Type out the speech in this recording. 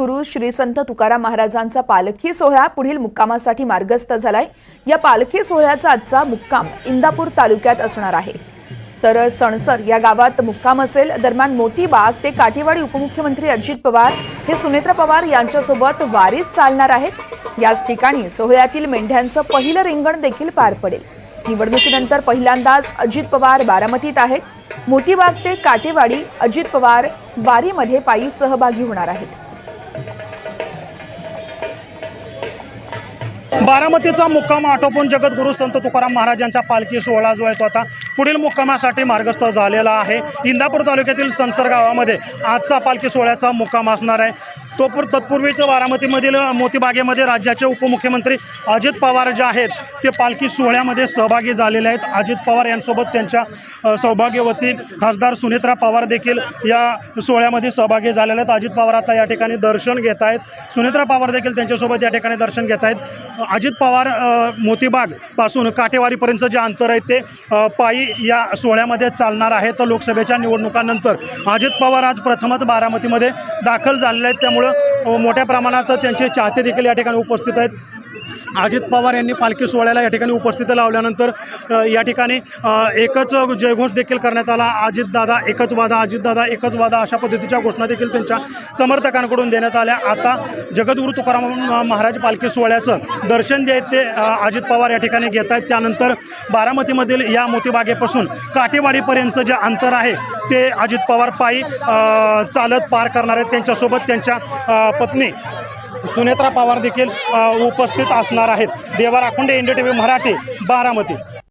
गुरु श्री संत तुकाराम महाराजांचा पालखी सोहळा पुढील मुक्कामासाठी मार्गस्थ झालाय। या पालखी सोहळ्याचा आजचा मुक्काम इंदापूर तालुक्यात असणार आहे। तर सणसर या गावात मुक्काम असेल। दरम्यान मोतीबाग ते काठेवाडी उपमुख्यमंत्री अजित पवार हे सुनेत्रा पवार यांच्यासोबत वारीत चालणार आहेत। याच ठिकाणी सोहळ्यातील मेंढ्यांचं पहिलं रिंगण देखील पार पडेल। निवडणुकीनंतर पहिल्यांदाच अजित पवार बारामतीत आहेत। मोतीबाग ते काठेवाडी अजित पवार वारीमध्ये पायी सहभागी होणार आहेत। बारामतीचा मुक्काम आटोपून जगद्गुरू संत तुकाराम महाराजांचा पालखी सोहळा जो आहे तो आता पुढील मुक्कामासाठी मार्गस्थ झालेला आहे। इंदापूर तालुक्यातील सणसर गावामध्ये आजचा पालखी सोहळ्याचा मुक्काम असणार आहे। तत्पूर्वीच बारामतीमधील मोतीबागेमध्ये राज्याचे उपमुख्यमंत्री अजित पवार जे आहेत ते पालखी सोहळ्यामध्ये सहभागी झालेले आहेत। अजित पवार यांच्यासोबत त्यांच्या सौभाग्यवती खासदार सुनेत्रा पवार देखील या सोहळ्यामध्ये सहभागी झालेले आहेत। अजित पवार आता या ठिकाणी दर्शन घेत आहेत। सुनेत्रा पवार देखील त्यांच्यासोबत या ठिकाणी दर्शन घेत आहेत। अजित पवार मोतीबागपासून काठेवाडीपर्यंत जे अंतर आहे ते पायी या सोहळ्यामध्ये चालणार आहे। तर लोकसभेच्या निवडणुकांनंतर अजित पवार आज प्रथमच बारामतीमध्ये दाखल झालेले आहेत, त्यामुळे मोठ्या प्रमाणात त्यांचे चाहते देखील या ठिकाणी उपस्थित आहेत। अजित पवार यांनी पालखी सोहळ्याला या ठिकाणी उपस्थिती लावल्यानंतर या ठिकाणी एकच जयघोष देखील करण्यात आला। अजितदादा एकच वादा, अजितदादा एकच वादा अशा पद्धतीच्या घोषणा देखील त्यांच्या समर्थकांकडून देण्यात आल्या। आता जगद्गुरू तुकाराम महाराज पालखी सोहळ्याचं दर्शन जे आहे ते अजित पवार या ठिकाणी घेत आहेत। त्यानंतर बारामतीमधील या मोतीबागेपासून काठेवाडीपर्यंतचं जे अंतर आहे ते अजित पवार पायी चालत पार करणार आहेत। त्यांच्यासोबत त्यांच्या पत्नी सुनेत्रा पवार देखील उपस्थित असणार आहेत। देवा राखुंडे, इंडिया टीव्ही मराठी, बारामती।